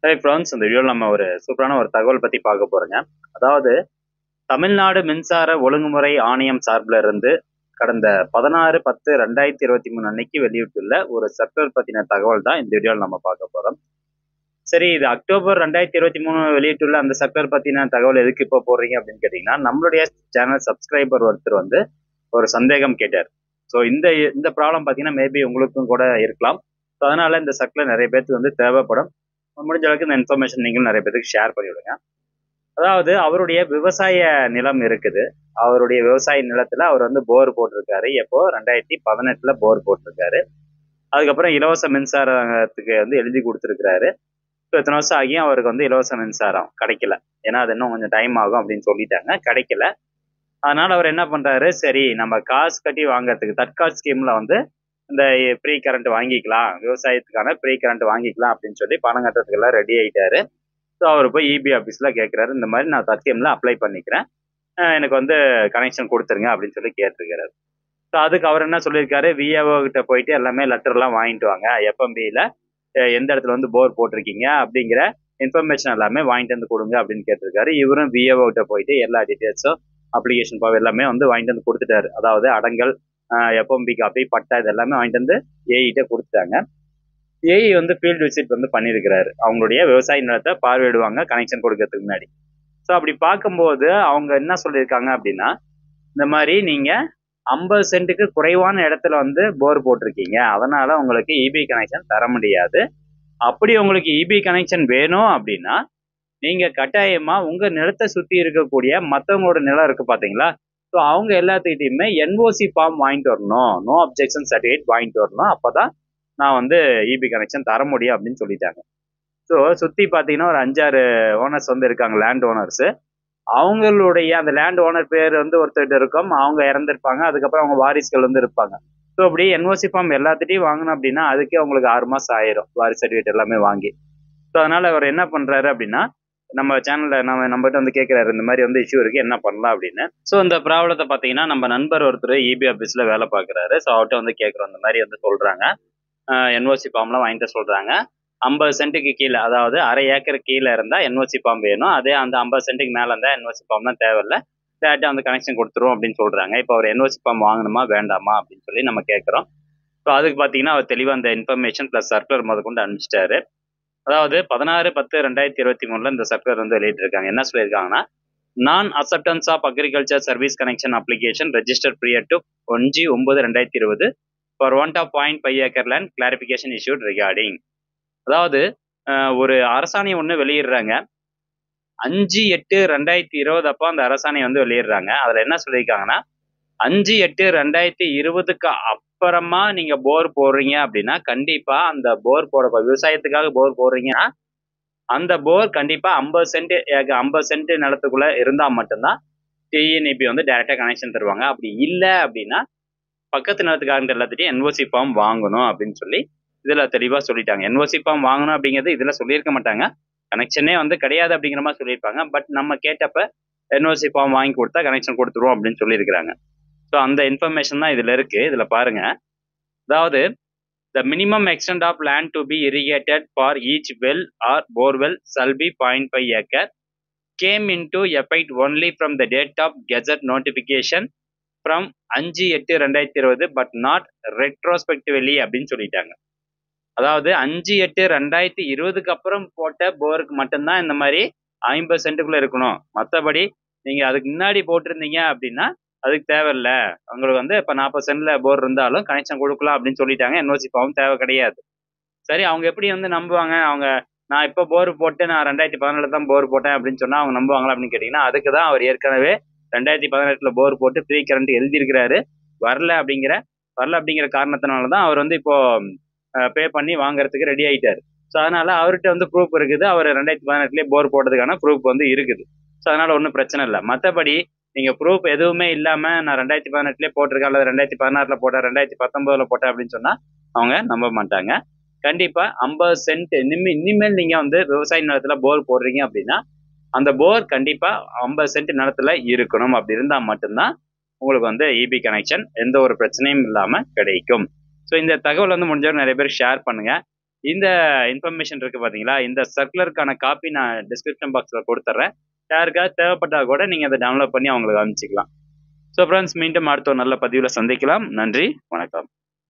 Hey friends, இந்த வீடியோவில் நம்ம ஒரு சூப்பரான ஒரு தகவல் பற்றி பார்க்க போகிறோங்க. அதாவது தமிழ்நாடு மின்சார ஒழுங்குமுறை ஆணையம் சார்பில் இருந்து கடந்த 16/10/2023 அன்னைக்கு வெளியிட்டுள்ள ஒரு சர்க்குலர் பற்றின தகவல் தான் இந்த வீடியோவில் நம்ம பார்க்க போகிறோம். சரி, இது அக்டோபர் 2023 வெளியிட்டுள்ள அந்த சர்க்குலர் பற்றின தகவல் எதுக்கு இப்போ போடுறீங்க அப்படின்னு கேட்டிங்கன்னா, நம்மளுடைய சேனல் சப்ஸ்கிரைபர் ஒருத்தர் வந்து ஒரு சந்தேகம் கேட்டார். ஸோ இந்த ப்ராப்ளம் பார்த்தீங்கன்னா மேபி உங்களுக்கும் கூட இருக்கலாம். ஸோ அதனால இந்த சர்க்குலர் நிறைய பேருக்கு வந்து தேவைப்படும். முடிஞ்ச அளவுக்கு இந்த இன்ஃபர்மேஷன் நீங்களும் நிறைய பேருக்கு ஷேர் பண்ணி விடுங்க. அதாவது அவருடைய விவசாய நிலம் இருக்குது. அவருடைய விவசாய நிலத்துல அவர் வந்து போர் போட்டிருக்காரு. எப்போ 2018 போர் போட்டிருக்காரு. அதுக்கப்புறம் இலவச மின்சாரத்துக்கு வந்து எழுதி கொடுத்துருக்கிறாரு. இப்போ இத்தனை வருஷம் ஆகியும் அவருக்கு வந்து இலவச மின்சாரம் கிடைக்கல. ஏன்னா அது இன்னும் கொஞ்சம் டைம் ஆகும் அப்படின்னு சொல்லிட்டாங்க, கிடைக்கல. அதனால அவர் என்ன பண்றாரு, சரி நம்ம காசு கட்டி வாங்கறதுக்கு தற்கால் ஸ்கீம்ல வந்து இந்த ஃப்ரீ கரண்ட் வாங்கிக்கலாம், விவசாயத்துக்கான ஃப்ரீ கரண்ட் வாங்கிக்கலாம் அப்படின்னு சொல்லி பணம் கட்டுறதுக்கு எல்லாம் ரெடி ஆயிட்டாரு. ஸோ அவர் போய் இபி ஆஃபீஸில் கேட்குறாரு, இந்த மாதிரி நான் தற்கீமில் அப்ளை பண்ணிக்கிறேன், எனக்கு வந்து கனெக்ஷன் கொடுத்துருங்க அப்படின்னு சொல்லி கேட்டிருக்கிறாரு. ஸோ அதுக்கு அவர் என்ன சொல்லியிருக்காரு, விஏஓ கிட்ட போயிட்டு எல்லாமே லெட்டர்லாம் வாங்கிட்டு வாங்க, எஃப்எம்பியில் எந்த இடத்துல வந்து போர் போட்டிருக்கீங்க அப்படிங்கிற இன்ஃபர்மேஷன் எல்லாமே வாங்கிட்டு வந்து கொடுங்க அப்படின்னு கேட்டிருக்காரு. இவரும் விஏஓ கிட்ட போயிட்டு எல்லா டீட்டெயில்ஸும் அப்ளிகேஷன் பாவம் எல்லாமே வந்து வாங்கிட்டு வந்து கொடுத்துட்டாரு. அதாவது அடங்கல், எஃப்எம்பி காப்பி, பட்டா இது எல்லாமே வாங்கிட்டு வந்து ஏஇட்ட கொடுத்துட்டாங்க. ஏஇ வந்து ஃபீல்டு விசிட் வந்து பண்ணியிருக்கிறாரு. அவங்களுடைய விவசாய நிலத்தை பார்வையிடுவாங்க கனெக்ஷன் கொடுக்கறதுக்கு முன்னாடி. ஸோ அப்படி பார்க்கும்போது அவங்க என்ன சொல்லியிருக்காங்க அப்படின்னா, இந்த மாதிரி நீங்கள் 50 சென்ட்டுக்கு குறைவான இடத்துல வந்து போர் போட்டிருக்கீங்க, அதனால உங்களுக்கு இபி கனெக்ஷன் தர முடியாது. அப்படி உங்களுக்கு இபி கனெக்ஷன் வேணும் அப்படின்னா நீங்கள் கட்டாயமாக உங்கள் நிலத்தை சுற்றி இருக்கக்கூடிய மற்றவங்களோட நிலம் இருக்குது பார்த்தீங்களா, ஸோ அவங்க எல்லாத்துக்கிட்டையுமே என்ஓசி ஃபார்ம் வாங்கிட்டு வரணும், நோ அப்ஜெக்ஷன் சர்டிஃபிகேட் வாங்கிட்டு வரணும், அப்போ தான் நான் வந்து இபி கனெக்ஷன் தர முடியும் அப்படின்னு சொல்லிட்டாங்க. ஸோ சுற்றி பார்த்தீங்கன்னா ஒரு 5-6 ஓனர்ஸ் வந்து இருக்காங்க, லேண்ட் ஓனர்ஸு. அவங்களுடைய அந்த லேண்ட் ஓனர் பேர் வந்து ஒருத்தர்கிட்ட இருக்கும், அவங்க இறந்துருப்பாங்க, அதுக்கப்புறம் அவங்க வாரிசுகள் வந்து இருப்பாங்க. ஸோ அப்படி என்ஓசி ஃபார்ம் எல்லாத்துட்டையும் வாங்கணும் அப்படின்னா அதுக்கே அவங்களுக்கு 6 மாதம் ஆயிரும், வாரிசு சர்டிஃபிகேட் எல்லாமே வாங்கி. ஸோ அதனால் அவர் என்ன பண்ணுறாரு அப்படின்னா, நம்ம சேனலில் நம்மகிட்ட வந்து கேட்குறாரு, இந்த மாதிரி வந்து இஷ்யூ இருக்குது, என்ன பண்ணலாம் அப்படின்னு. ஸோ இந்த ப்ராப்ளத்தை பார்த்தீங்கன்னா நம்ம நண்பர் ஒருத்தர் இபி ஆஃபீஸில் வேலை பார்க்குறாரு. ஸோ அவர்கிட்ட வந்து கேட்குறோம், இந்த மாதிரி வந்து சொல்கிறாங்க, என்ஓசி ஃபார்ம்லாம் வாங்கிட்டு சொல்கிறாங்க, 50 சென்ட்டுக்கு கீழே, அதாவது அரை ஏக்கர் கீழே இருந்தால் என்ஓசி ஃபார்ம் வேணும், அதே அந்த 50 சென்ட்டுக்கு மேலே இருந்தால் என்ஓசி ஃபார்ம்லாம் தேவையில்லை, டேரெக்டாக வந்து கனெக்ஷன் கொடுத்துரும் அப்படின்னு சொல்கிறாங்க. இப்போ அவர் என்ஓசி ஃபார்ம் வாங்கணுமா வேண்டாமா அப்படின்னு சொல்லி நம்ம கேட்குறோம். ஸோ அதுக்கு பார்த்தீங்கன்னா அவர் தெளிவாக அந்த இன்ஃபர்மேஷன் ப்ளஸ் சர்க்குலர் முதற்கொண்டு அனுப்பிச்சிட்டாரு. அதாவது 16/10/2023 இந்த சர்க்குலர் வந்து வெளியிட்டிருக்காங்க. என்ன சொல்லியிருக்காங்கன்னா, நான் acceptance of agriculture service connection application register period to 1/9/2020 for want of 0.5 acre land clarification issued regarding. அதாவது ஒரு அரசாணை ஒன்று வெளியிடுறாங்க 5/8/2020 அப்போ அந்த அரசாணை வந்து வெளியிடுறாங்க. அதில் என்ன சொல்லியிருக்காங்கன்னா, 5/8/2020க்கு அப்புறமா நீங்க போர் போடுறீங்க அப்படின்னா கண்டிப்பா அந்த போர் விவசாயத்துக்காக போர் போடுறீங்கன்னா அந்த போர் கண்டிப்பா 50 சென்ட் நிலத்துக்குள்ள இருந்தா மட்டும்தான் டிஎன்இபி வந்து டைரக்டா கனெக்ஷன் தருவாங்க. அப்படி இல்லை அப்படின்னா பக்கத்து நிலத்துக்காரங்க எல்லாத்தையும் என்ஓசி ஃபார்ம் வாங்கணும் அப்படின்னு சொல்லி இதுல தெளிவா சொல்லிட்டாங்க. என்ஓசி ஃபார்ம் வாங்கணும் அப்படிங்கிறது இதுல சொல்லியிருக்க மாட்டாங்க, கனெக்ஷனே வந்து கிடையாது அப்படிங்கிற மாதிரி சொல்லியிருப்பாங்க. பட் நம்ம கேட்டப்ப என்ஓசி ஃபார்ம் வாங்கி கொடுத்தா கனெக்ஷன் கொடுத்துருவோம் அப்படின்னு சொல்லியிருக்கிறாங்க. ஸோ அந்த இன்ஃபர்மேஷன் தான் இதில் இருக்குது. இதில் பாருங்க, அதாவது the minimum extent of land to be irrigated for each well or borewell shall be 0.5 acre came into effect only from the date of gazette notification from 5/8/2020 but not retrospectively அப்படின்னு சொல்லிட்டாங்க. அதாவது 5/8/2020க்கு அப்புறம் போட்ட போருக்கு மட்டும்தான் இந்த மாதிரி 50 சென்ட்டுக்குள்ள இருக்கணும், மற்றபடி நீங்க அதுக்கு முன்னாடி போட்டிருந்தீங்க அப்படின்னா அதுக்கு தேவையில்லை, உங்களுக்கு வந்து இப்போ 40 சென்ட்ல போர் இருந்தாலும் கனெக்ஷன் கொடுக்கலாம் அப்படின்னு சொல்லிட்டாங்க. என்ஓசி ஃபார்ம் தேவை கிடையாது. சரி, அவங்க எப்படி வந்து நம்புவாங்க? அவங்க நான் இப்போ போர் போட்டு நான் 2017 தான் போர் போட்டேன் அப்படின்னு சொன்னால் அவங்க நம்புவாங்களா அப்படின்னு கேட்டிங்கன்னா, அதுக்கு தான் அவர் ஏற்கனவே 2018 போர் போட்டு ஃப்ரீ கரண்ட் எழுதியிருக்கிறாரு. வரல அப்படிங்கிற காரணத்தினால தான் அவர் வந்து இப்போ பே பண்ணி வாங்குறதுக்கு ரெடி ஆகிட்டார். ஸோ அதனால அவர்கிட்ட வந்து ப்ரூஃப் இருக்குது, அவர் 2018 போர் போட்டதுக்கான ப்ரூஃப் வந்து இருக்குது. ஸோ அதனால ஒன்றும் பிரச்சனை இல்லை. மற்றபடி நீங்கள் ப்ரூஃப் எதுவுமே இல்லாமல் நான் 2018 போட்டிருக்கேன் அல்லது 2016 போட்டேன் 2019 போட்டேன் அப்படின்னு சொன்னால் அவங்க நம்ப மாட்டாங்க. கண்டிப்பாக 50 சென்ட் இனிமேல் நீங்கள் வந்து விவசாய நிலத்தில் போர் போடுறீங்க அப்படின்னா அந்த போர் கண்டிப்பாக 50 சென்ட் நிலத்தில் இருக்கணும். அப்படி இருந்தால் மட்டும்தான் உங்களுக்கு வந்து இபி கனெக்ஷன் எந்த ஒரு பிரச்சனையும் இல்லாமல் கிடைக்கும். ஸோ இந்த தகவல் வந்து முடிஞ்சவரை நிறைய பேர் ஷேர் பண்ணுங்கள். இந்த இன்ஃபர்மேஷன் இருக்கு பார்த்தீங்களா, இந்த சர்க்குலருக்கான காப்பி நான் டிஸ்கிரிப்ஷன் பாக்ஸில் கொடுத்துட்றேன். யாருக்காவது தேவைப்பட்டா கூட நீங்கள் அதை டவுன்லோட் பண்ணி அவங்களுக்கு அனுப்பிச்சிக்கலாம். ஸோ ஃப்ரெண்ட்ஸ், மீண்டும் அடுத்த ஒரு நல்ல பதிவில் சந்திக்கலாம். நன்றி, வணக்கம்.